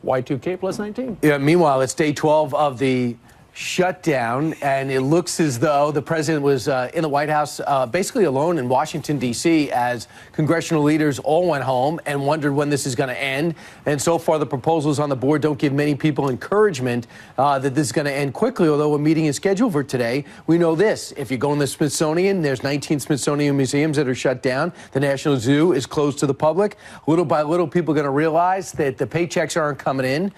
Y2K plus 19. Yeah, meanwhile, it's day 12 of the shutdown, and it looks as though the president was in the White House basically alone in Washington, D.C., as congressional leaders all went home and wondered when this is going to end. And so far, the proposals on the board don't give many people encouragement that this is going to end quickly, although a meeting is scheduled for today. We know this. If you go in the Smithsonian, there's 19 Smithsonian museums that are shut down. The National Zoo is closed to the public. Little by little, people are going to realize that the paychecks aren't coming in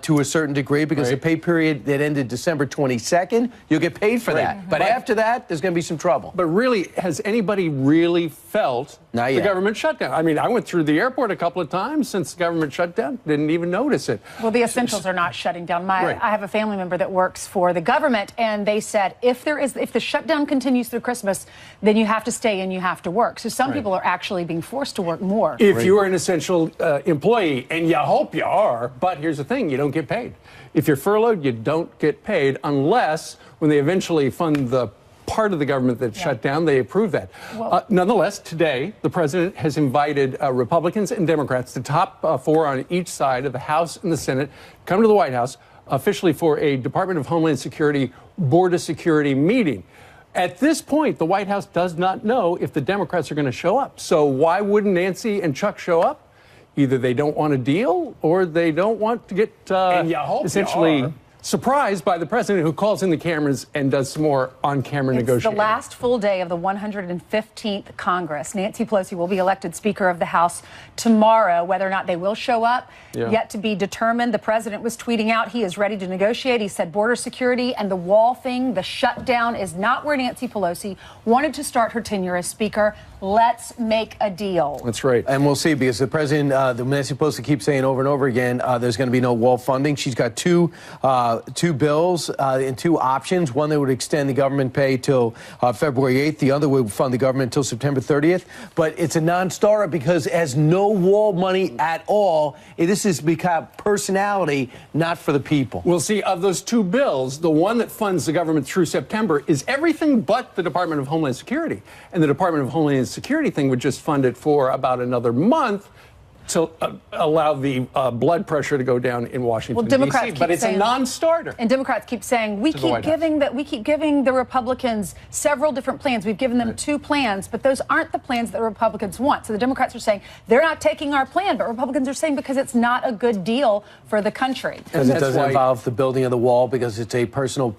to a certain degree because the pay period that ended December 22nd, you'll get paid for that. But after that, there's going to be some trouble. But really, has anybody really felt the government shutdown? I mean, I went through the airport a couple of times since the government shutdown, didn't even notice it. Well, the essentials are not shutting down. I have a family member that works for the government, and they said if the shutdown continues through Christmas, then you have to stay and you have to work. So some people are actually being forced to work more. If you are an essential employee, and you hope you are, but here's the thing, you don't get paid. If you're furloughed, you don't get paid unless when they eventually fund the part of the government that shut down, they approve that. Well, nonetheless, today, the president has invited Republicans and Democrats, the top four on each side of the House and the Senate, come to the White House officially for a Department of Homeland Security Board of Security meeting. At this point, the White House does not know if the Democrats are going to show up. So why wouldn't Nancy and Chuck show up? Either they don't want a deal or they don't want to get essentially surprised by the president, who calls in the cameras and does some more on-camera negotiating. It's the last full day of the 115th Congress. Nancy Pelosi will be elected Speaker of the House tomorrow. Whether or not they will show up, yet to be determined. The president was tweeting out he is ready to negotiate. He said border security and the wall thing, the shutdown, is not where Nancy Pelosi wanted to start her tenure as Speaker. Let's make a deal. That's right. And we'll see, because the president, Nancy Pelosi, keeps saying over and over again, there's going to be no wall funding. She's got two bills and two options. One that would extend the government pay till February 8th. The other would fund the government until September 30th. But it's a non-starter because it has no wall money at all. This has become personality, not for the people. We'll see, of those two bills, the one that funds the government through September is everything but the Department of Homeland Security. And the Department of Homeland Security thing would just fund it for about another month to allow the blood pressure to go down in Washington, D.C. But it's a non-starter. And Democrats keep saying, we keep giving the Republicans several different plans. We've given them two plans, but those aren't the plans that Republicans want. So the Democrats are saying, they're not taking our plan, but Republicans are saying because it's not a good deal for the country. Because it doesn't involve the building of the wall, because it's a personal,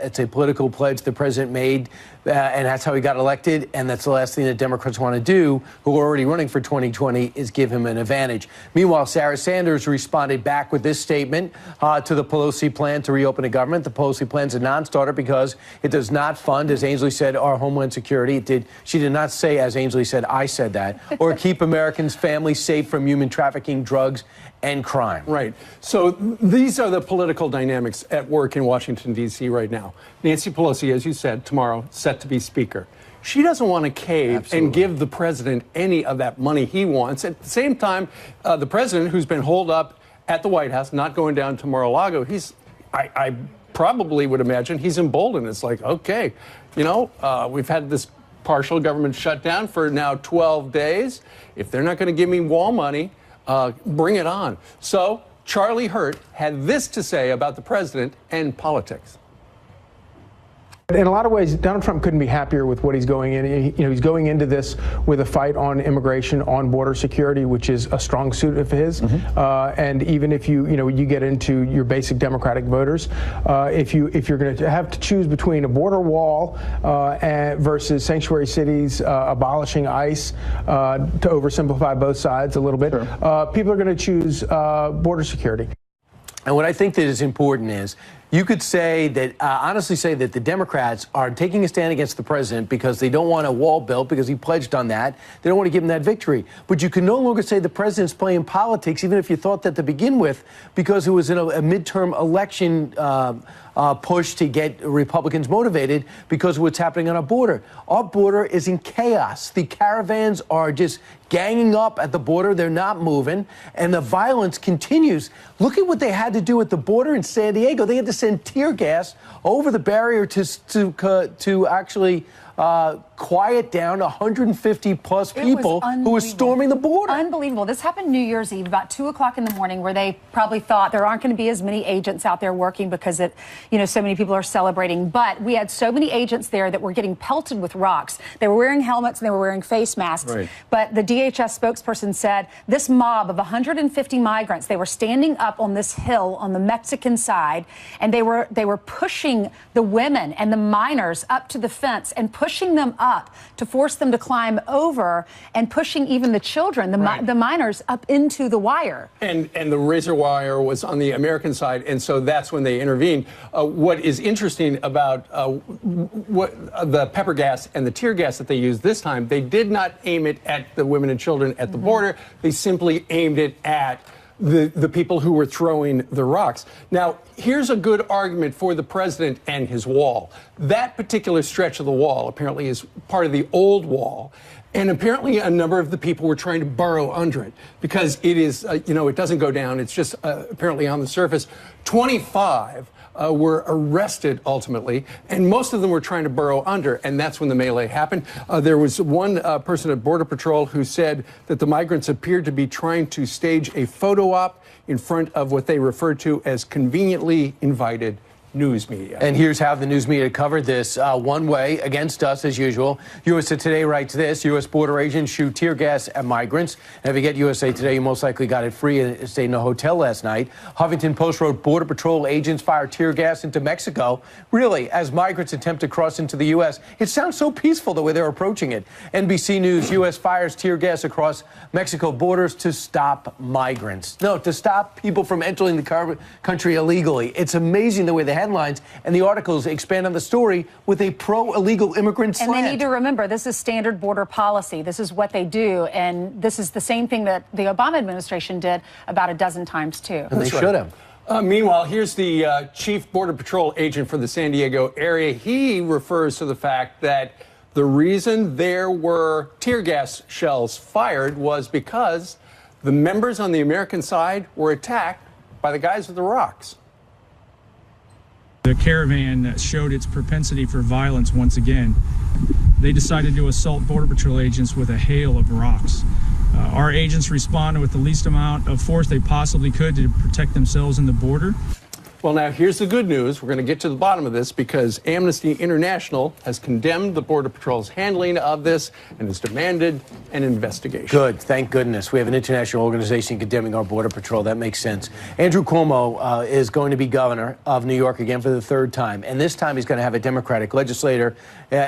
it's a political pledge the president made, and that's how he got elected, and that's the last thing that Democrats want to do, who are already running for 2020, is give him an advantage. Meanwhile, Sarah Sanders responded back with this statement to the Pelosi plan to reopen the government. The Pelosi plan is a non-starter because it does not fund, as Ainsley said, our Homeland Security. She did not say, as Ainsley said, I said that, or keep Americans' families safe from human trafficking, drugs, and crime. Right. So these are the political dynamics at work in Washington, D.C. right now. Nancy Pelosi, as you said, tomorrow, set to be Speaker. She doesn't want to cave and give the president any of that money he wants. At the same time, the president, who's been holed up at the White House, not going down to Mar-a-Lago, I probably would imagine he's emboldened. It's like, okay, we've had this partial government shutdown for now 12 days. If they're not going to give me wall money, bring it on. So Charlie Hurt had this to say about the president and politics. In a lot of ways, Donald Trump couldn't be happier with what he's going in. He's going into this with a fight on immigration, on border security, which is a strong suit of his. And even if you get into your basic Democratic voters, if you're going to have to choose between a border wall versus sanctuary cities, abolishing ICE, to oversimplify both sides a little bit, people are going to choose border security. And what I think that is important is, you could say that, honestly say that the Democrats are taking a stand against the president because they don't want a wall built, because he pledged on that. They don't want to give him that victory. But you can no longer say the president's playing politics, even if you thought that to begin with, because it was in a midterm election push to get Republicans motivated because of what's happening on our border. Our border is in chaos. The caravans are just ganging up at the border. They're not moving, and the violence continues. Look at what they had to do at the border in San Diego. They had to send tear gas over the barrier to actually quiet down 150 plus people who were storming the border. Unbelievable. This happened New Year's Eve, about 2 o'clock in the morning, where they probably thought there aren't going to be as many agents out there working because so many people are celebrating. But we had so many agents there that were getting pelted with rocks. They were wearing helmets and they were wearing face masks. Right. But the DHS spokesperson said this mob of 150 migrants, they were standing up on this hill on the Mexican side, and they were pushing the women and the minors up to the fence and pushing them up to force them to climb over, and pushing even the children, the minors, up into the wire. And the razor wire was on the American side, and so that's when they intervened. What is interesting about the pepper gas and the tear gas that they used this time, they did not aim it at the women and children at the border. They simply aimed it at the people who were throwing the rocks. Now, here's a good argument for the president and his wall. That particular stretch of the wall apparently is part of the old wall. And apparently a number of the people were trying to burrow under it because it is, it doesn't go down. It's just apparently on the surface. 25 were arrested ultimately, and most of them were trying to burrow under, and that's when the melee happened. There was one person at Border Patrol who said that the migrants appeared to be trying to stage a photo op in front of what they referred to as conveniently invited news media. And here's how the news media covered this. One way, against us as usual. USA Today writes this: U.S. border agents shoot tear gas at migrants. And if you get USA Today, you most likely got it free and stayed in a hotel last night. Huffington Post wrote Border Patrol agents fire tear gas into Mexico. Really, as migrants attempt to cross into the U.S. It sounds so peaceful the way they're approaching it. NBC News: U.S. fires tear gas across Mexico borders to stop migrants. No, to stop people from entering the country illegally. It's amazing the way the headlines and the articles expand on the story with a pro-illegal immigrant slant. And they need to remember, this is standard border policy. This is what they do. And this is the same thing that the Obama administration did about a dozen times, too. And they should have. Meanwhile, here's the chief Border Patrol agent for the San Diego area. He refers to the fact that the reason there were tear gas shells fired was because the members on the American side were attacked by the guys with the rocks. The caravan showed its propensity for violence once again. They decided to assault Border Patrol agents with a hail of rocks. Our agents responded with the least amount of force they possibly could to protect themselves and the border. Well, now, here's the good news. We're going to get to the bottom of this because Amnesty International has condemned the Border Patrol's handling of this and has demanded an investigation. Good. Thank goodness. We have an international organization condemning our Border Patrol. That makes sense. Andrew Cuomo is going to be governor of New York again for the third time. And this time he's going to have a Democratic legislator.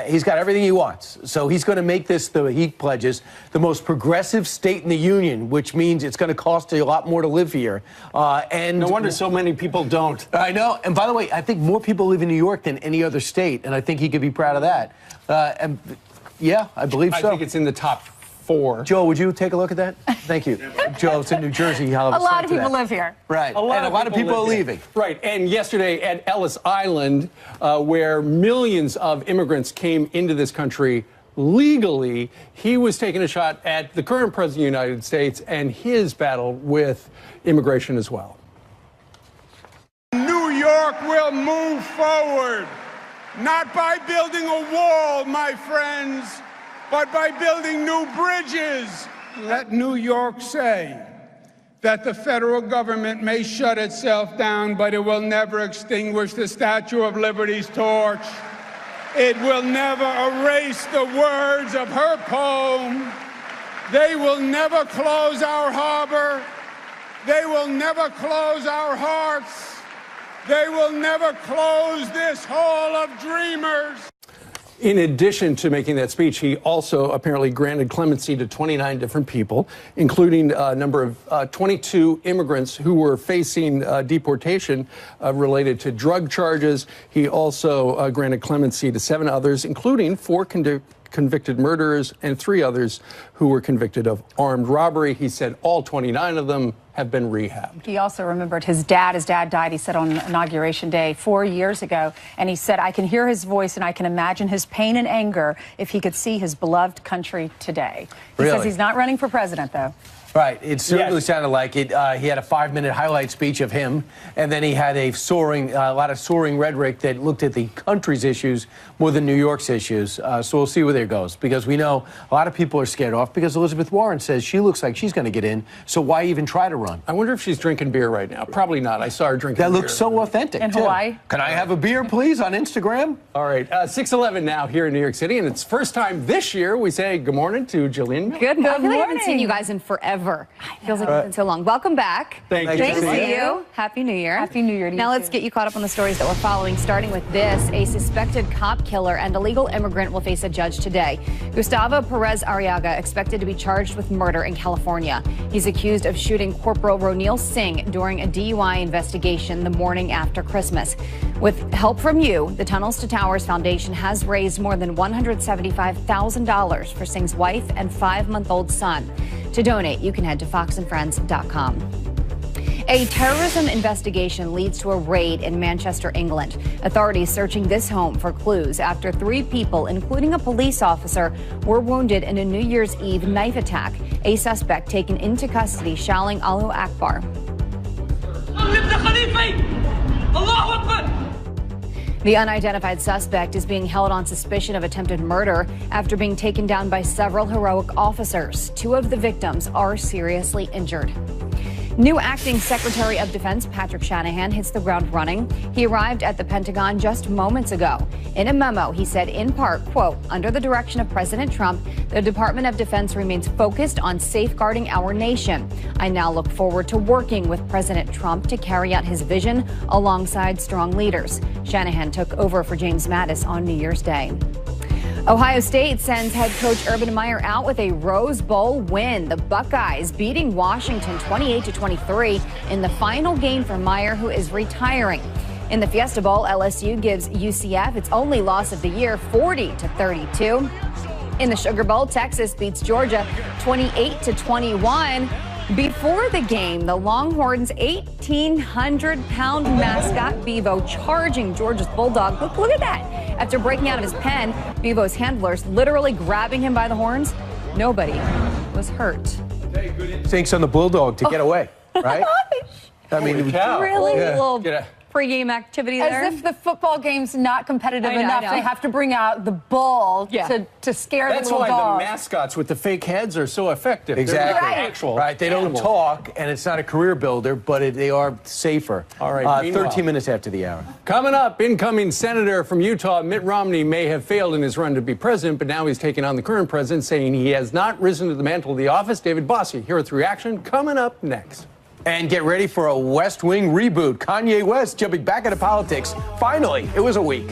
He's got everything he wants. So he's going to make this, he pledges, the most progressive state in the union, which means it's going to cost a lot more to live here. And no wonder so many people don't. I know. And by the way, I think more people live in New York than any other state, and I think he could be proud of that. And yeah, I believe so. I think it's in the top 4. Joe, would you take a look at that? Thank you. Joe, it's in New Jersey. A lot of people live here. Right. A lot of people are leaving. Right. And yesterday at Ellis Island, where millions of immigrants came into this country legally, he was taking a shot at the current president of the United States and his battle with immigration as well. New York will move forward, not by building a wall, my friends, but by building new bridges. Let New York say that the federal government may shut itself down, but it will never extinguish the Statue of Liberty's torch. It will never erase the words of her poem. They will never close our harbor. They will never close our hearts. They will never close this hall of dreamers. In addition to making that speech, he also apparently granted clemency to 29 different people, including a number of 22 immigrants who were facing deportation related to drug charges. He also granted clemency to 7 others, including 4 convicted murderers and 3 others who were convicted of armed robbery. He said all 29 of them have been rehabbed. He also remembered his dad. His dad died, he said, on Inauguration Day 4 years ago. And he said, I can hear his voice and I can imagine his pain and anger if he could see his beloved country today. He says he's not running for president, though. Right. It certainly Yes. sounded like it. He had a 5-minute highlight speech of him, and then he had a lot of soaring rhetoric that looked at the country's issues more than New York's issues. So we'll see where that goes, because we know a lot of people are scared off because Elizabeth Warren says she looks like she's going to get in. So why even try to run? I wonder if she's drinking beer right now. Probably not. I saw her drinking That beer. looks so authentic. In too. Hawaii? Can I have a beer, please, on Instagram? All right, 6:11 now here in New York City, and it's first time this year we say good morning to Jillian Miller. Good I feel like I haven't morning. seen you guys in forever. Feels like it's been so long. Welcome back. Thank you. Great to Thank see you. you. Happy New Year. Happy New Year to you Now let's too. get you caught up on the stories that we're following, starting with this. A suspected cop killer and illegal immigrant will face a judge today. Gustavo Perez Arriaga expected to be charged with murder in California. He's accused of shooting Corporal Ronil Singh during a DUI investigation the morning after Christmas. With help from you, the Tunnels to Towers Foundation has raised more than $175,000 for Singh's wife and 5-month-old son. To donate, you can head to foxandfriends.com. A terrorism investigation leads to a raid in Manchester, England. Authorities searching this home for clues after 3 people, including a police officer, were wounded in a New Year's Eve knife attack. A suspect taken into custody shouting Allahu Akbar. The unidentified suspect is being held on suspicion of attempted murder after being taken down by several heroic officers. 2 of the victims are seriously injured. New acting Secretary of Defense Patrick Shanahan hits the ground running. He arrived at the Pentagon just moments ago. In a memo, he said in part, quote, under the direction of President Trump, the Department of Defense remains focused on safeguarding our nation. I now look forward to working with President Trump to carry out his vision alongside strong leaders. Shanahan took over for James Mattis on New Year's Day. Ohio State sends head coach Urban Meyer out with a Rose Bowl win. The Buckeyes beating Washington 28-23 in the final game for Meyer, who is retiring. In the Fiesta Bowl, LSU gives UCF its only loss of the year, 40-32. In the Sugar Bowl, Texas beats Georgia 28-21. Before the game, the Longhorns' 1,800-pound mascot, Bevo, charging Georgia's Bulldog. Look at that. After breaking out of his pen, Bevo's handlers literally grabbing him by the horns. Nobody was hurt. Instincts on the Bulldog to get away, right? I mean, Really? Little Get a- pregame activity there. As if the football game's not competitive I know, enough. I know. They have to bring out the bull Yeah. to scare That's the little why dog. the mascots with the fake heads are so effective. Exactly. They're not actual Right. They don't animals. talk, and it's not a career builder, but they are safer. All right, meanwhile- 13 minutes after the hour. Coming up, incoming Senator from Utah, Mitt Romney, may have failed in his run to be president, but now he's taking on the current president, saying he has not risen to the mantle of the office. David Bossie here with Reaction, coming up next. And get ready for a West Wing reboot. Kanye West jumping back into politics. Finally, it was a week.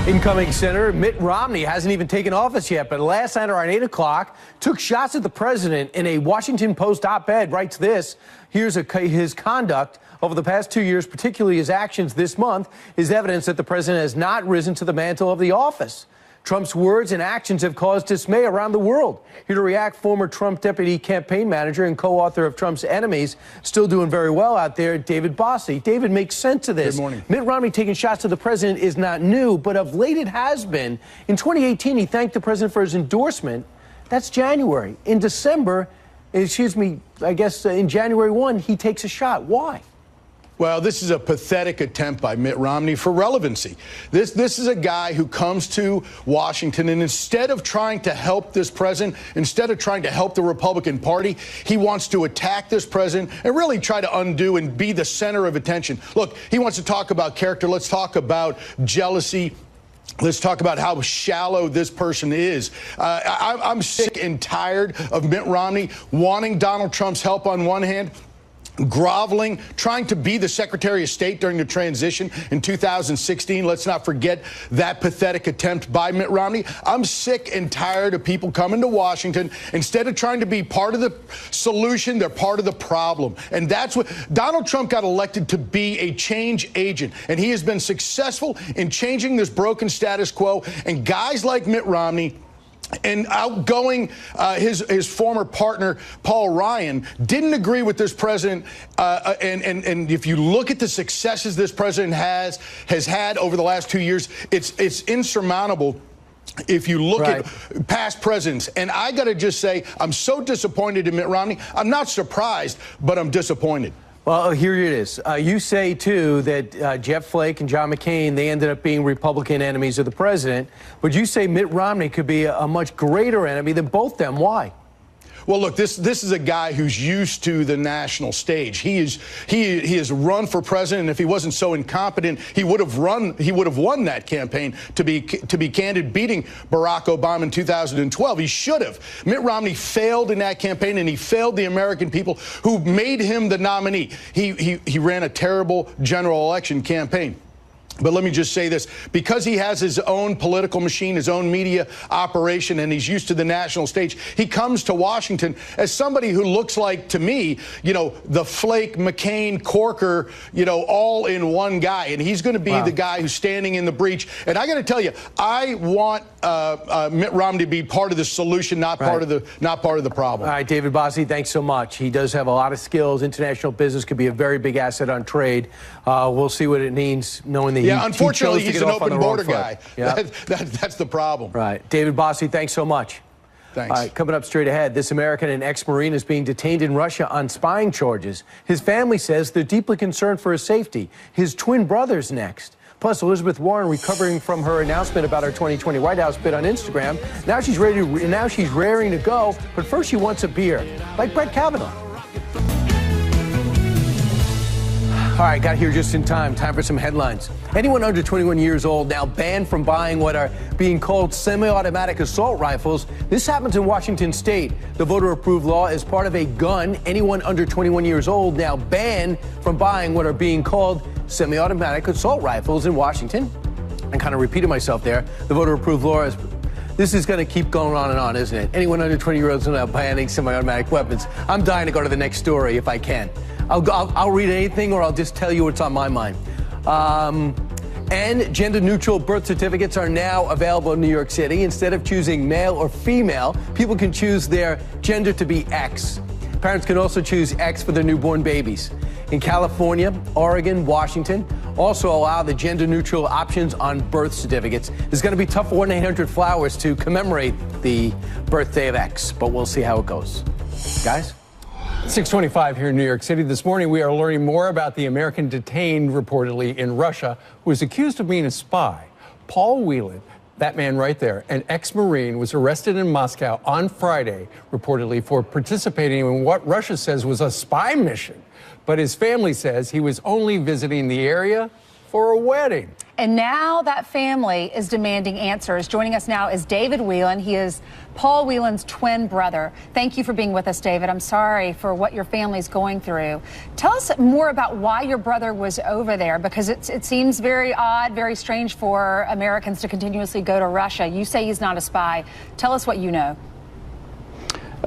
Incoming Senator Mitt Romney hasn't even taken office yet, but last night around 8 o'clock, took shots at the president in a Washington Post op-ed, writes this. Here's his conduct over the past 2 years, particularly his actions this month, is evidence that the president has not risen to the mantle of the office. Trump's words and actions have caused dismay around the world. Here to react, former Trump deputy campaign manager and co-author of Trump's Enemies, still doing very well out there, David Bossie. David, makes sense of this. Good morning. Mitt Romney taking shots at the president is not new, but of late it has been. In 2018, he thanked the president for his endorsement. That's January. In December, I guess in January 1, he takes a shot. Why? Well, this is a pathetic attempt by Mitt Romney for relevancy. This is a guy who comes to Washington, and instead of trying to help this president, instead of trying to help the Republican Party, he wants to attack this president and really try to undo and be the center of attention. Look, he wants to talk about character. Let's talk about jealousy. Let's talk about how shallow this person is. I'm sick and tired of Mitt Romney wanting Donald Trump's help on one hand, groveling, trying to be the Secretary of State during the transition in 2016. Let's not forget that pathetic attempt by Mitt Romney. I'm sick and tired of people coming to Washington. Instead of trying to be part of the solution, they're part of the problem. And that's what Donald Trump got elected to be, a change agent. And he has been successful in changing this broken status quo. And guys like Mitt Romney and outgoing his former partner, Paul Ryan, didn't agree with this president. And if you look at the successes this president has had over the last 2 years, it's insurmountable. If you look at past presidents, and I got to just say, I'm so disappointed in Mitt Romney. I'm not surprised, but I'm disappointed. Well, here it is. You say, too, that Jeff Flake and John McCain, they ended up being Republican enemies of the president. But you say Mitt Romney could be a much greater enemy than both them. Why? Well, look, this is a guy who's used to the national stage. He has run for president, and if he wasn't so incompetent, he would have won that campaign. To be candid, beating Barack Obama in 2012, he should have. Mitt Romney failed in that campaign, and he failed the American people who made him the nominee. He ran a terrible general election campaign. But let me just say this, because he has his own political machine, his own media operation, and he's used to the national stage, he comes to Washington as somebody who looks like, to me, the Flake, McCain, Corker, all in one guy. And he's going to be the guy who's standing in the breach. And I got to tell you, I want Mitt Romney to be part of the solution, not part of the problem. All right, David Bossie, thanks so much. He does have a lot of skills. International business could be a very big asset on trade. We'll see what it means, knowing that unfortunately, he's an open border guy. Yeah. That's the problem. Right. David Bossie, thanks so much. Thanks. All right, coming up straight ahead, this American and ex-Marine is being detained in Russia on spying charges. His family says they're deeply concerned for his safety. His twin brother's next. Plus, Elizabeth Warren recovering from her announcement about her 2020 White House bid on Instagram. Now she's raring to go, but first she wants a beer, like Brett Kavanaugh. All right, got here just in time. Time for some headlines. Anyone under 21 years old now banned from buying what are being called semi-automatic assault rifles. This happens in Washington state. The voter-approved law is part of a gun. Anyone under 21 years old now banned from buying what are being called semi-automatic assault rifles in Washington. I kind of repeated myself there. The voter-approved law is... This is going to keep going on and on, isn't it? Anyone under 20 years old is now banning semi-automatic weapons. I'm dying to go to the next story if I can. I'll read anything, or I'll just tell you what's on my mind. And gender-neutral birth certificates are now available in New York City. Instead of choosing male or female, people can choose their gender to be X. Parents can also choose X for their newborn babies. In California, Oregon, Washington also allow the gender-neutral options on birth certificates. It's going to be tough for 1-800-FLOWERS to commemorate the birthday of X, but we'll see how it goes. Guys? 6:25 here in New York City. This morning, we are learning more about the American detained reportedly in Russia who is accused of being a spy. Paul Whelan, that man right there, an ex-Marine, was arrested in Moscow on Friday, reportedly for participating in what Russia says was a spy mission. But his family says he was only visiting the area for a wedding. And now that family is demanding answers. Joining us now is David Whelan. He is Paul Whelan's twin brother. Thank you for being with us, David. I'm sorry for what your family's going through. Tell us more about why your brother was over there, because it seems very odd, very strange for Americans to continuously go to Russia. You say he's not a spy. Tell us what you know.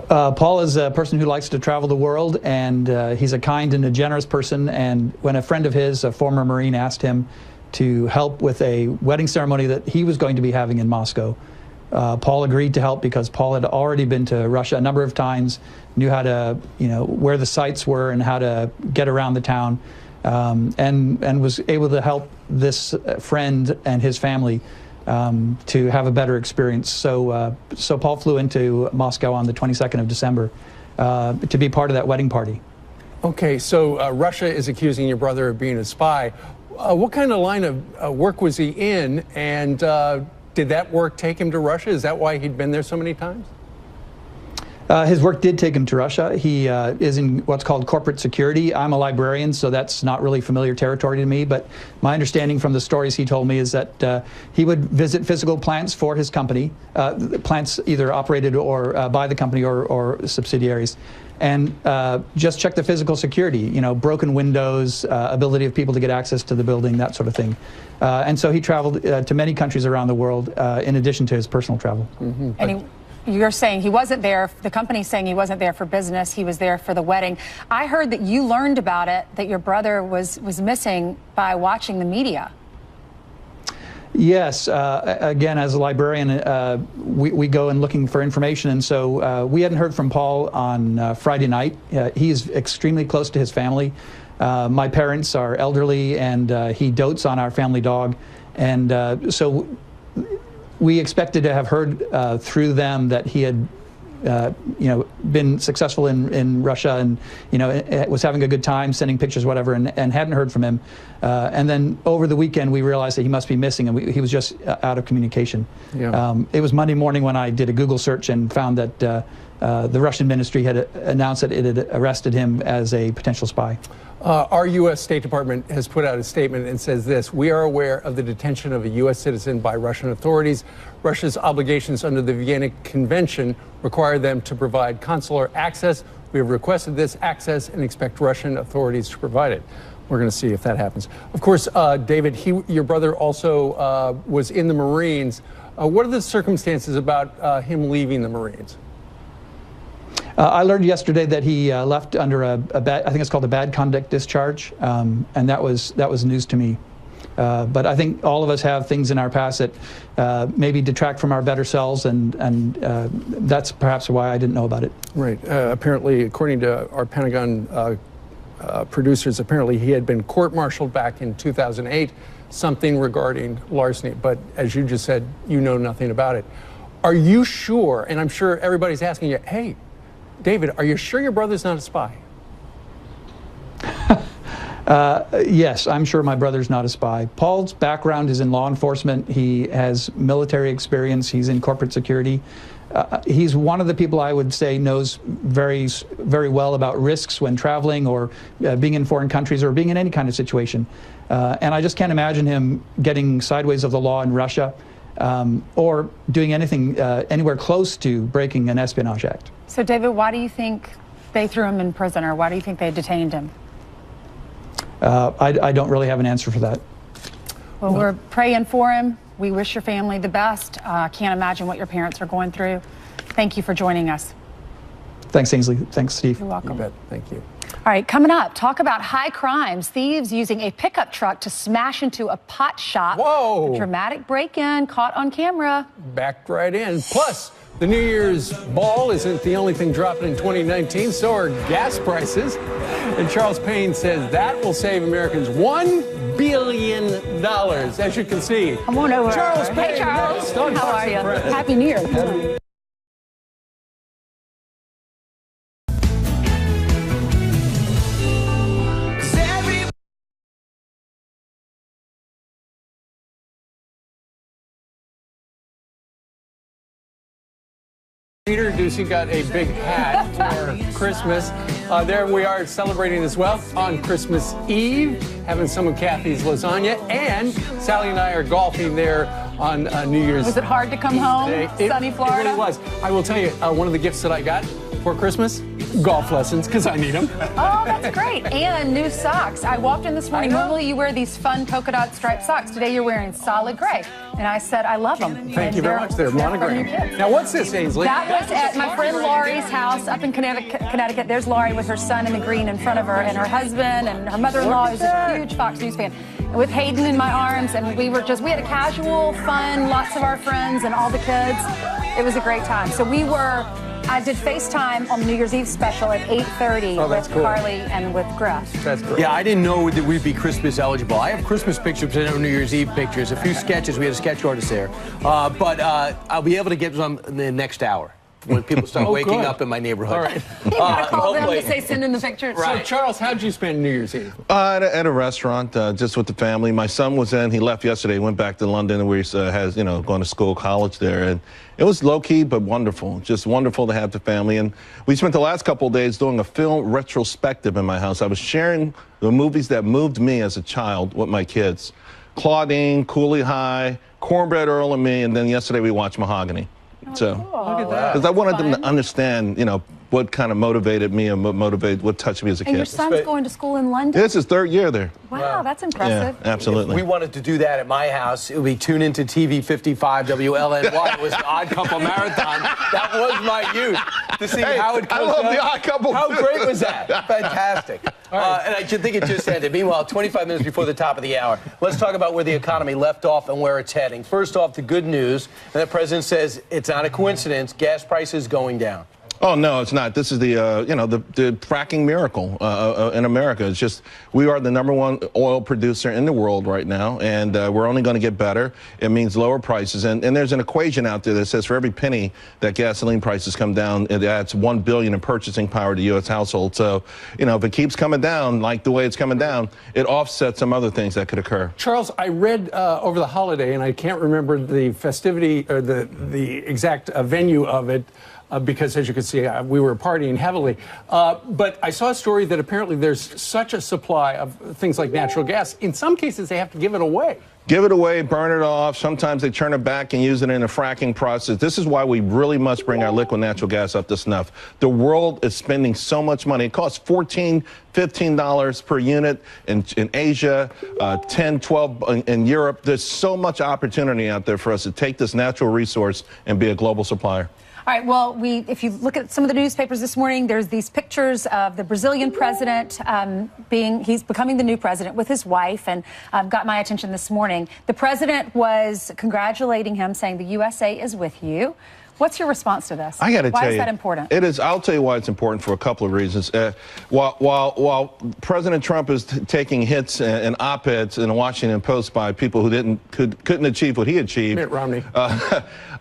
Paul is a person who likes to travel the world, and he's a kind and a generous person. And when a friend of his, a former Marine, asked him to help with a wedding ceremony that he was going to be having in Moscow, Paul agreed to help because Paul had already been to Russia a number of times, knew how to, where the sites were and how to get around the town, and was able to help this friend and his family to have a better experience. So Paul flew into Moscow on the 22nd of December to be part of that wedding party. Okay, so Russia is accusing your brother of being a spy. What kind of line of work was he in, and did that work take him to Russia? Is that why he'd been there so many times? His work did take him to Russia. He is in what's called corporate security. I'm a librarian, so that's not really familiar territory to me, but my understanding from the stories he told me is that he would visit physical plants for his company, plants either operated or by the company or subsidiaries, and just check the physical security, broken windows, ability of people to get access to the building, that sort of thing. And so he traveled to many countries around the world in addition to his personal travel. Mm-hmm. And you're saying he wasn't there, the company's saying he wasn't there for business, he was there for the wedding. I heard that you learned about it, that your brother was missing by watching the media. Yes. Again, as a librarian, we go and looking for information, and so we hadn't heard from Paul on Friday night. He's extremely close to his family. My parents are elderly, and he dotes on our family dog, and so we expected to have heard through them that he had been successful in Russia, and was having a good time, sending pictures, whatever, and hadn't heard from him. And then over the weekend, we realized that he must be missing, and he was just out of communication. Yeah. It was Monday morning when I did a Google search and found that the Russian ministry had announced that it had arrested him as a potential spy. Our U.S. State Department has put out a statement and says this: we are aware of the detention of a U.S. citizen by Russian authorities. Russia's obligations under the Vienna Convention require them to provide consular access. We have requested this access and expect Russian authorities to provide it. We're going to see if that happens. Of course, David, your brother also was in the Marines. What are the circumstances about him leaving the Marines? I learned yesterday that he left under a bad, I think it's called a bad conduct discharge, and that was news to me. But I think all of us have things in our past that maybe detract from our better selves, and that's perhaps why I didn't know about it. Right. Apparently, according to our Pentagon producers, apparently he had been court-martialed back in 2008, something regarding larceny. But as you just said, you know nothing about it. Are you sure, and I'm sure everybody's asking you, hey, David, are you sure your brother's not a spy? Yes, I'm sure my brother's not a spy. Paul's background is in law enforcement. He has military experience. He's in corporate security. He's one of the people I would say knows very, very well about risks when traveling or being in foreign countries or being in any kind of situation. And I just can't imagine him getting sideways of the law in Russia or doing anything anywhere close to breaking an espionage act. So, David, why do you think they threw him in prison, or why do you think they detained him? I don't really have an answer for that. Well, we're praying for him. We wish your family the best. Can't imagine what your parents are going through. Thank you for joining us. Thanks, Ainsley. Thanks, Steve. You're welcome. You bet. Thank you. All right, coming up, talk about high crimes. Thieves using a pickup truck to smash into a pot shop. Whoa! A dramatic break-in caught on camera. Backed right in. Plus, the New Year's ball isn't the only thing dropping in 2019, so are gas prices. And Charles Payne says that will save Americans $1 billion. As you can see. Come on over. Charles Payne. Hey, Charles. next on How Fox are you? and Friends. Happy New Year. Peter Ducey got a big hat for Christmas. There we are celebrating as well on Christmas Eve, having some of Kathy's lasagna, and Sally and I are golfing there on New Year's. Was it hard to come home, sunny Florida? It really was. I will tell you, one of the gifts that I got for Christmas, golf lessons, because I need them. Oh, that's great. And new socks. I walked in this morning. Normally you wear these fun polka dot striped socks. Today you're wearing solid gray. And I said, I love them. Thank you very much. They're monogram. Now, what's this, Ainsley? That was at my friend Laurie's house up in Connecticut. There's Laurie with her son in the green in front of her, and her husband and her mother-in-law who's a huge Fox News fan. And with Hayden in my arms, and we had a casual, fun, lots of our friends and all the kids. It was a great time. So I did FaceTime on the New Year's Eve special at 8:30 with cool. Carly and with Gruff. That's great. Yeah, I didn't know that we'd be Christmas eligible. I have Christmas pictures, but no New Year's Eve pictures. A few sketches. We had a sketch artist there. But I'll be able to get some in the next hour when people start waking up in my neighborhood. All right. I call them to say send in the pictures. So, Charles, how'd you spend New Year's Eve? At a restaurant, just with the family. My son was in. He left yesterday. Went back to London, where he has, going to school, college there, and it was low key but wonderful. Just wonderful to have the family. And we spent the last couple of days doing a film retrospective in my house. I was sharing the movies that moved me as a child with my kids: Claudine, Cooley High, Cornbread Earl and Me, and then yesterday we watched Mahogany. So, Look at that. because I wanted them to understand, what kind of motivated me and what touched me as a kid. And your son's going to school in London? It's his third year there. Wow, that's Yeah, impressive. absolutely. We wanted to do that at my house. It would be tune into TV 55 WLNY. It was the Odd Couple Marathon. That was my youth. to see how it goes. I love down. the Odd Couple. How too. great was that? Fantastic. And I should think it just ended. Meanwhile, 25 minutes before the top of the hour, let's talk about where the economy left off and where it's heading. First off, the good news, and the president says it's not a coincidence, gas prices going down. Oh, no, it's not. This is the fracking miracle in America. It's just we are the #1 oil producer in the world right now, and we're only going to get better. It means lower prices. And there's an equation out there that says for every penny that gasoline prices come down, it adds $1 billion in purchasing power to U.S. households. So, if it keeps coming down like the way it's coming down, it offsets some other things that could occur. Charles, I read over the holiday, and I can't remember the festivity or the exact venue of it, because, as you can see, we were partying heavily. But I saw a story that apparently there's such a supply of things like natural gas. In some cases, they have to give it away. Give it away, burn it off. Sometimes they turn it back and use it in a fracking process. This is why we really must bring our liquid natural gas up to snuff. The world is spending so much money. It costs $14, $15 per unit in Asia, 10, 12 in Europe. There's so much opportunity out there for us to take this natural resource and be a global supplier. All right, well, if you look at some of the newspapers this morning, there's these pictures of the Brazilian president he's becoming the new president with his wife, and got my attention this morning. The president was congratulating him, saying the USA is with you. What's your response to this? I got to tell you, why is that important? It is. I'll tell you why it's important for a couple of reasons. While President Trump is taking hits and op-eds in the Washington Post by people who couldn't achieve what he achieved, Mitt Romney.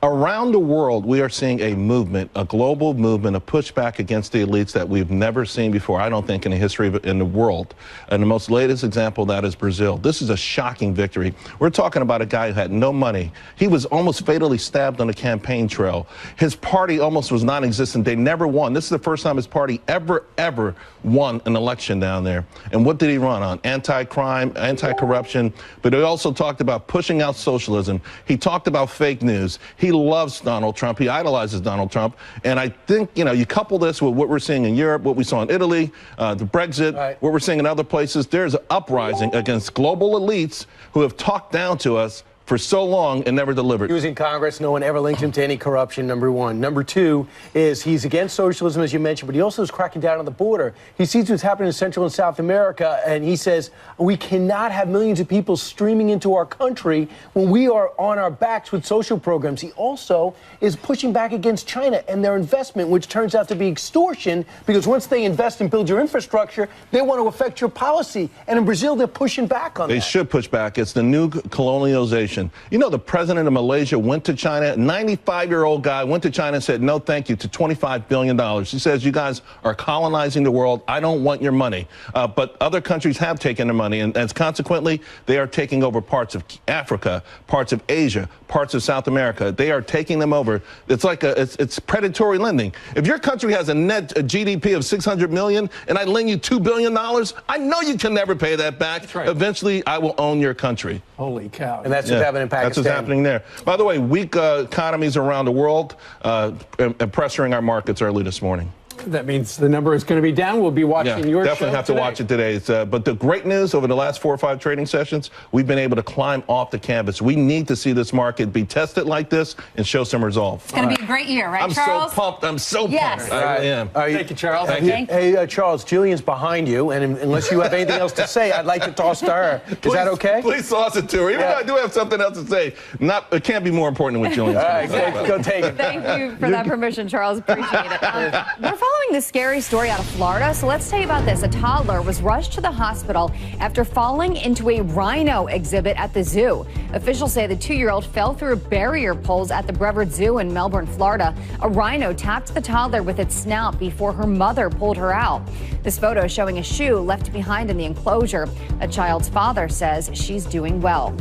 Around the world, we are seeing a movement, a global movement, a pushback against the elites that we've never seen before, I don't think, in the history of in the world. And the most latest example of that is Brazil. This is a shocking victory. We're talking about a guy who had no money. He was almost fatally stabbed on the campaign trail. His party almost was non-existent. They never won. This is the first time his party ever won an election down there. And what did he run on? Anti-crime, anti-corruption. But he also talked about pushing out socialism. He talked about fake news. He loves Donald Trump. He idolizes Donald Trump. And I think, you couple this with what we're seeing in Europe, what we saw in Italy, the Brexit, what we're seeing in other places. There's an uprising against global elites who have talked down to us for so long and never delivered. He was in Congress. No one ever linked him to any corruption, number one. Number two is he's against socialism, as you mentioned, but he also is cracking down on the border. He sees what's happening in Central and South America, and he says we cannot have millions of people streaming into our country when we are on our backs with social programs. He also is pushing back against China and their investment, which turns out to be extortion, because once they invest and build your infrastructure, they want to affect your policy. And in Brazil, they're pushing back on that. They should push back. It's the new colonialization. The president of Malaysia went to China, 95-year-old guy went to China and said, no, thank you, to $25 billion. He says, you guys are colonizing the world. I don't want your money. But other countries have taken the money, and as consequently, they are taking over parts of Africa, parts of Asia, parts of South America. They are taking them over. It's like it's predatory lending. If your country has a net GDP of $600 million and I lend you $2 billion, I know you can never pay that back. That's right. Eventually, I will own your country. Holy cow. And that's what's happening in Pakistan. That's what's happening there. By the way, weak economies around the world pressuring our markets early this morning. That means the number is going to be down. We'll be watching your show definitely have to watch it today. But the great news, over the last 4 or 5 trading sessions, we've been able to climb off the canvas. We need to see this market be tested like this and show some resolve. It's going to be a great year, right, Charles? I'm so pumped. I'm so Yes. pumped. I really am. Thank you, Charles. Thank you. Hey, Charles, Jillian's behind you, and unless you have anything else to say, I'd like to toss to her. Is that okay? Please toss it to her. Even though I do have something else to say. It can't be more important than what Jillian's All saying. right, go take it. Thank you for that permission, Charles. Appreciate it. We're following this scary story out of Florida, so let's tell you about this. A toddler was rushed to the hospital after falling into a rhino exhibit at the zoo. Officials say the 2-year-old fell through barrier poles at the Brevard Zoo in Melbourne, Florida. A rhino tapped the toddler with its snout before her mother pulled her out. This photo is showing a shoe left behind in the enclosure. A child's father says she's doing well.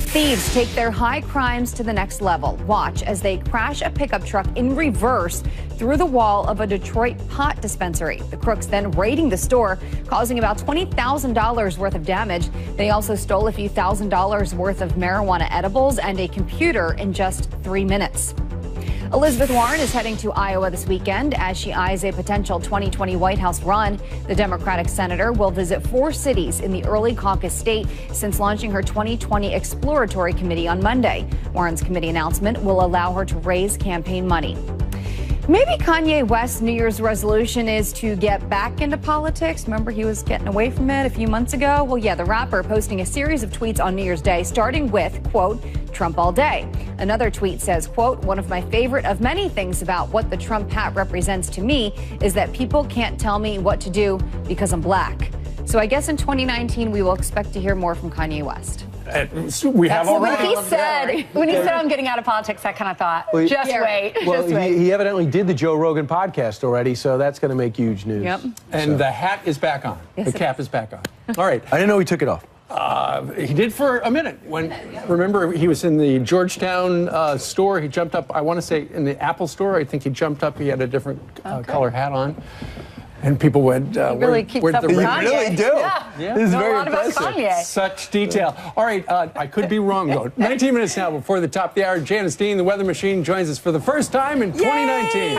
Thieves take their high crimes to the next level. Watch as they crash a pickup truck in reverse through the wall of a Detroit pot dispensary. The crooks then raiding the store, causing about $20,000 worth of damage. They also stole a few $1,000s worth of marijuana edibles and a computer in just 3 minutes. Elizabeth Warren is heading to Iowa this weekend as she eyes a potential 2020 White House run. The Democratic senator will visit 4 cities in the early caucus state since launching her 2020 exploratory committee on Monday. Warren's committee announcement will allow her to raise campaign money. Maybe Kanye West's New Year's resolution is to get back into politics. Remember, he was getting away from it a few months ago? Well, yeah, the rapper posting a series of tweets on New Year's Day, starting with, quote, Trump all day. Another tweet says, quote, one of my favorite of many things about what the Trump hat represents to me is that people can't tell me what to do because I'm black. So I guess in 2019, we will expect to hear more from Kanye West. We have already. When he said I'm getting out of politics, I kind of thought, just wait. Well, just wait. he evidently did the Joe Rogan podcast already, so that's going to make huge news. Yep. And the hat is back on. Yes, the cap is back on. All right. I didn't know he took it off. He did for a minute. Remember, he was in the Georgetown store. He jumped up, I want to say, in the Apple store. I think he jumped up. He had a different color hat on. And people went, really keeps up with Kanye. You really do. Yeah. This is Know very a lot about impressive. Kanye. Such detail. All right, I could be wrong, though. 19 minutes now before the top of the hour. Janice Dean, the weather machine, joins us for the first time in 2019.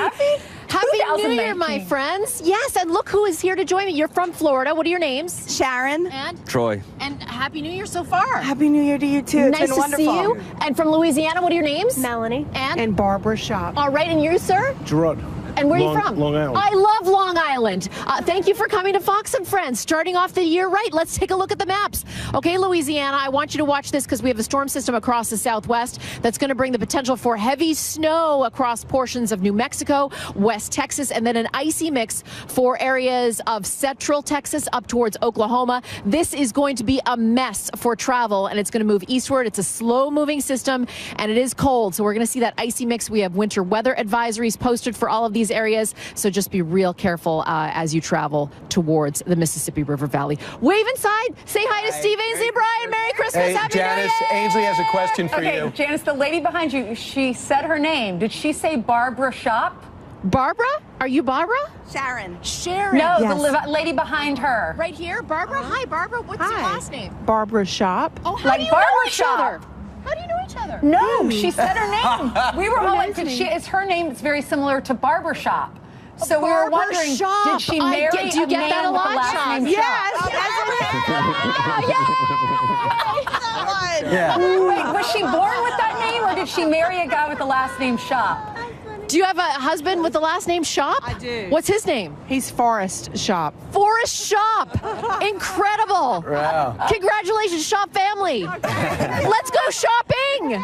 Happy New Year, my friends. Yes, and look who is here to join me. You're from Florida. What are your names? Sharon. And Troy. And Happy New Year so far. Happy New Year to you, too. It's Nice been to wonderful. see you. And from Louisiana, what are your names? Melanie. And Barbara Shop. all right, and you, sir? Gerard. And where are you from? Long Island. I love Long Island. Thank you for coming to Fox and Friends. Starting off the year right, let's take a look at the maps. Okay, Louisiana, I want you to watch this because we have a storm system across the southwest that's going to bring the potential for heavy snow across portions of New Mexico, West Texas, and then an icy mix for areas of central Texas up towards Oklahoma. This is going to be a mess for travel, and it's going to move eastward. It's a slow-moving system, and it is cold, so we're going to see that icy mix. We have winter weather advisories posted for all of these areas, so just be real careful as you travel towards the Mississippi River Valley. Wave inside. Say hi to Steve Ainsley, Brian. Merry Christmas. Hey, Happy Janice, New Year. Ainsley has a question for Okay, you. Janice, the lady behind you, she said her name. Did she say Barbara Shop? Barbara? Are you Barbara? Sharon. Sharon. No, Yes. the lady behind her. Right here, Barbara. Hi, Barbara. What's your Hi. last name? Barbara Shop. Oh, how Like do you Barbara know each Shop. other? How do you know each other? No, she said her name. We were all like, knows me? is her name is very similar to Barber Shop. So we were Barbara wondering, Shop. did she marry Do you a get man that a with the lot, last Shop? name Shop? Yeah. Wait, was she born with that name, or did she marry a guy with the last name Shop? Do you have a husband with the last name Shop? I do. What's his name? He's Forrest Shop. Forrest Shop. Incredible. Wow. Congratulations, Shop family. Let's go shopping.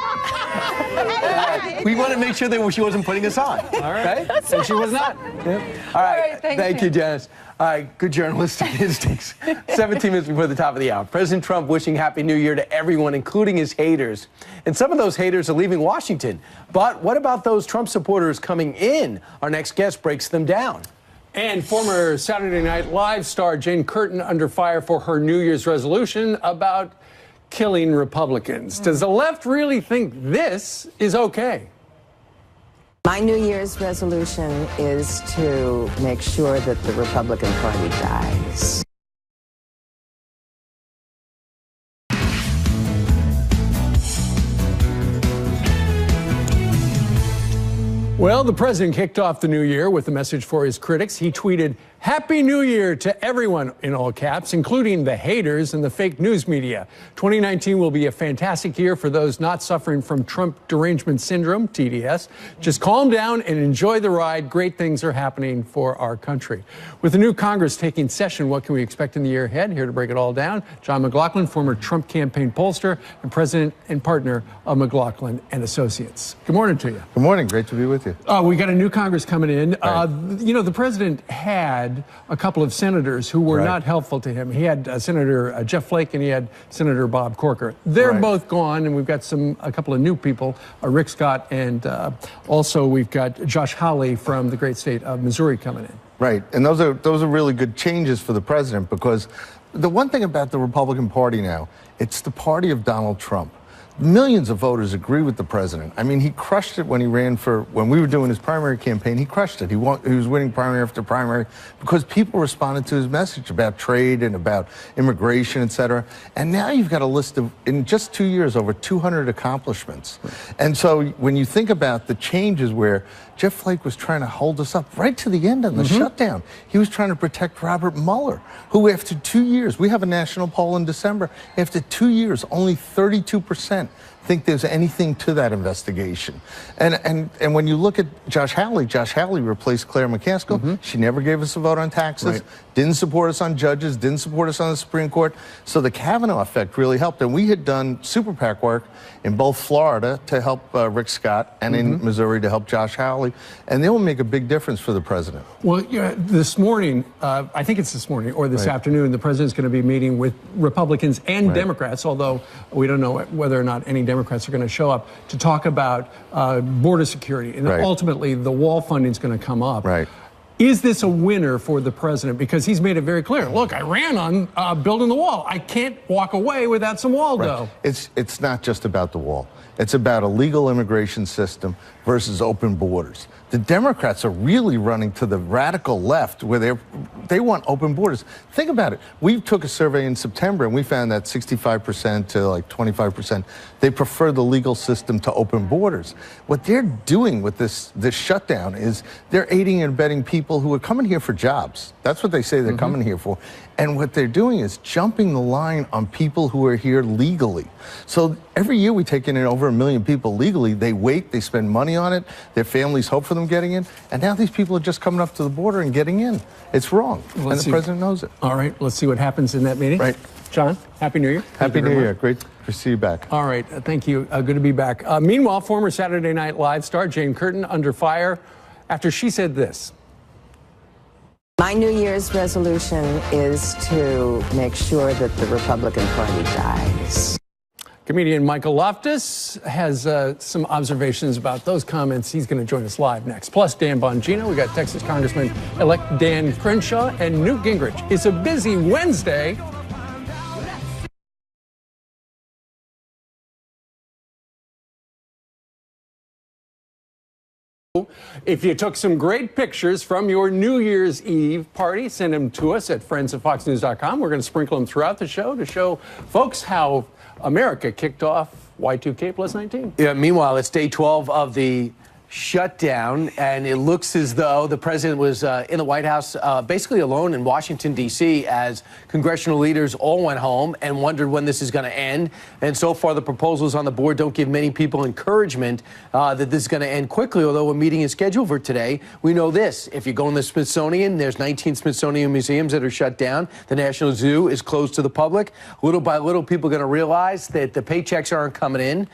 We want to make sure that she wasn't putting us on. All right. And she was not. All right. right, thanks, Thank you, Janice. All right. Good journalistic instincts. 17 minutes before the top of the hour. President Trump wishing Happy New Year to everyone, including his haters. And some of those haters are leaving Washington. But what about those Trump supporters coming in? Our next guest breaks them down. And former Saturday Night Live star Jane Curtin under fire for her New Year's resolution about killing Republicans. Does the left really think this is okay? My New Year's resolution is to make sure that the Republican Party dies. Well, the president kicked off the new year with a message for his critics. He tweeted, "Happy New Year to everyone," in all caps, including the haters and the fake news media. 2019 will be a fantastic year for those not suffering from Trump derangement syndrome, TDS. Just calm down and enjoy the ride. Great things are happening for our country. With the new Congress taking session, what can we expect in the year ahead? Here to break it all down, John McLaughlin, former Trump campaign pollster and president and partner of McLaughlin and Associates. Good morning to you. Good morning. Great to be with you. We got a new Congress coming in. Right. You know, the president had a couple of senators who were Right. not helpful to him. He had Senator Jeff Flake and he had Senator Bob Corker. They're Right. both gone, and we've got a couple of new people, Rick Scott, and also we've got Josh Hawley from the great state of Missouri coming in. Right. And those are really good changes for the president, because the one thing about the Republican Party now, it's the party of Donald Trump. Millions of voters agree with the president. I mean, he crushed it when he ran when we were doing his primary campaign. He crushed it. He was winning primary after primary because people responded to his message about trade and about immigration, et cetera. And now you've got a list of, in just 2 years, over 200 accomplishments. And so when you think about the changes where Jeff Flake was trying to hold us up right to the end of the shutdown, he was trying to protect Robert Mueller, who after 2 years, we have a national poll in December, after 2 years, only 32% think there's anything to that investigation. And when you look at Josh Hawley replaced Claire McCaskill. She never gave us a vote on taxes, didn't support us on judges, didn't support us on the Supreme Court. So the Kavanaugh effect really helped. And we had done super PAC work in both Florida to help Rick Scott and in Missouri to help Josh Hawley. And they will make a big difference for the president. Well, this morning, I think it's this morning or this afternoon, the president's going to be meeting with Republicans and Democrats, although we don't know whether or not any Democrats are going to show up, to talk about border security. And ultimately, the wall funding is going to come up. Is this a winner for the president? Because he's made it very clear. Look, I ran on building the wall. I can't walk away without some wall dough. It's not just about the wall. It's about a legal immigration system versus open borders. The Democrats are really running to the radical left where they want open borders. Think about it. We took a survey in September and we found that 65% to like 25%, they prefer the legal system to open borders. What they're doing with this shutdown is they're aiding and abetting people who are coming here for jobs. That's what they say they're coming here for. And what they're doing is jumping the line on people who are here legally. So every year we take in over 1 million people legally. They wait, they spend money on it, their families hope for them getting in, and now these people are just coming up to the border and getting in. It's wrong, and the president knows it. All right, let's see what happens in that meeting. John, Happy New Year. Happy New Year. Great to see you back. All right, thank you. Good to be back. Meanwhile, former Saturday Night Live star Jane Curtin under fire after she said this. My New Year's resolution is to make sure that the Republican Party dies. Comedian Michael Loftus has some observations about those comments. He's going to join us live next. Plus, Dan Bongino. We got Texas Congressman-elect Dan Crenshaw and Newt Gingrich. It's a busy Wednesday. If you took some great pictures from your New Year's Eve party, send them to us at friends@foxnews.com. We're going to sprinkle them throughout the show to show folks how America kicked off Y2K plus 19. Yeah, meanwhile, it's day 12 of the shutdown, and it looks as though the president was in the White House basically alone in Washington, D.C., as congressional leaders all went home and wondered when this is going to end. And so far, the proposals on the board don't give many people encouragement that this is going to end quickly, although a meeting is scheduled for today. We know this. If you go in the Smithsonian, there's 19 Smithsonian museums that are shut down. The National Zoo is closed to the public. Little by little, people are going to realize that the paychecks aren't coming in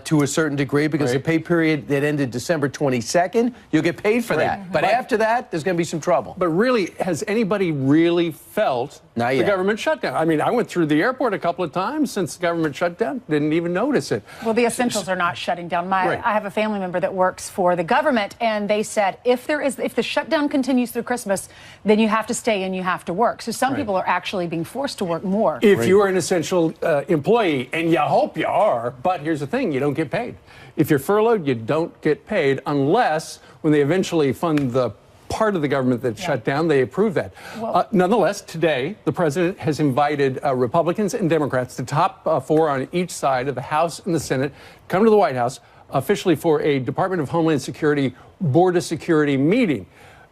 to a certain degree because the pay period that ended December 22nd, you'll get paid for that. But after that, there's going to be some trouble. But really, has anybody really felt the government shutdown? I mean, I went through the airport a couple of times since the government shut down, didn't even notice it. Well, the essentials are not shutting down. I have a family member that works for the government, and they said if the shutdown continues through Christmas, then you have to stay and you have to work. So some people are actually being forced to work more. If you are an essential employee, and you hope you are, but here's the thing, you don't get paid. If you're furloughed, you don't get paid unless when they eventually fund the part of the government that shut down, they approve that. Well, nonetheless, today, the president has invited Republicans and Democrats, the top four on each side of the House and the Senate, come to the White House officially for a Department of Homeland Security border security meeting.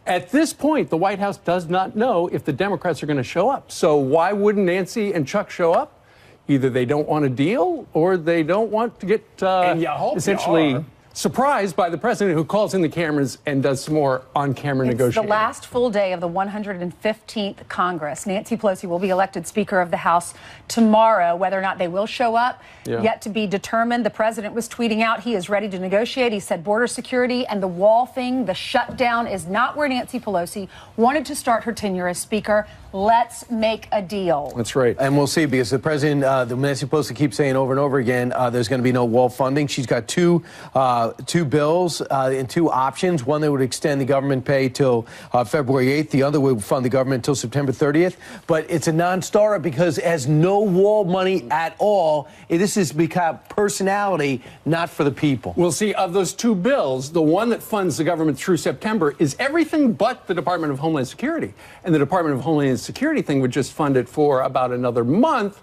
At this point, the White House does not know if the Democrats are going to show up. So why wouldn't Nancy and Chuck show up? Either they don't want a deal or they don't want to get essentially surprised by the president, who calls in the cameras and does some more on-camera negotiating. The last full day of the 115th Congress. Nancy Pelosi will be elected Speaker of the House tomorrow. Whether or not they will show up, yet to be determined. The president was tweeting out he is ready to negotiate. He said border security and the wall thing, the shutdown, is not where Nancy Pelosi wanted to start her tenure as Speaker. Let's make a deal. That's right. And we'll see, because the president, Nancy Pelosi, keeps saying over and over again, there's going to be no wall funding. She's got two bills and two options. One that would extend the government pay till February 8th. The other would fund the government until September 30th. But it's a non-starter because it has no wall money at all. This has become personality, not for the people. We'll see. Of those two bills, the one that funds the government through September is everything but the Department of Homeland Security. And the Department of Homeland Security thing would just fund it for about another month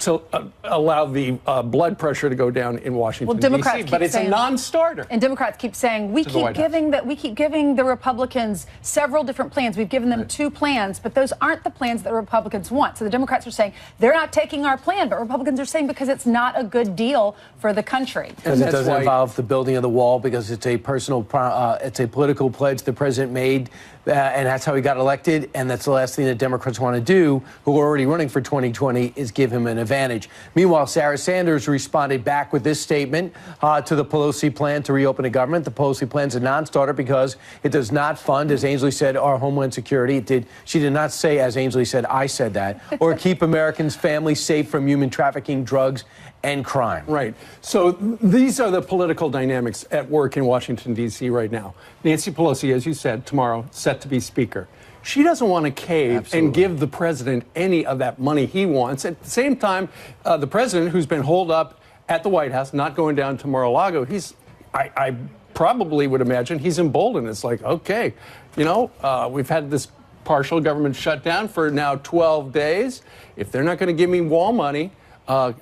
to allow the blood pressure to go down in Washington, Well, Democrats D.C., keep but it's saying, a non-starter. And Democrats keep saying we keep giving the Republicans several different plans. We've given them 2 plans, but those aren't the plans that Republicans want. So the Democrats are saying they're not taking our plan, but Republicans are saying because it's not a good deal for the country. Because it doesn't involve the building of the wall, because it's a it's a political pledge the president made, and that's how he got elected, and that's the last thing that Democrats want to do, who are already running for 2020, is give him an advantage. Meanwhile, Sarah Sanders responded back with this statement to the Pelosi plan to reopen the government. The Pelosi plan is a non-starter because it does not fund, as Ainsley said, our homeland security. She did not say, as Ainsley said, I said that, or keep Americans' families safe from human trafficking, drugs, and crime. Right. So these are the political dynamics at work in Washington, D.C. right now. Nancy Pelosi, as you said, tomorrow set to be Speaker. She doesn't want to cave and give the president any of that money he wants. At the same time, the president, who's been holed up at the White House, not going down to Mar-a-Lago, I probably would imagine he's emboldened. It's like, okay, we've had this partial government shutdown for now 12 days. If they're not going to give me wall money,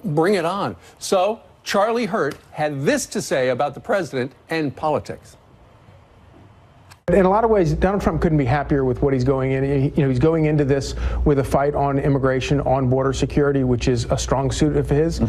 bring it on. So Charlie Hurt had this to say about the president and politics. In a lot of ways, Donald Trump couldn't be happier with what he's going in. He's going into this with a fight on immigration, on border security, which is a strong suit of his.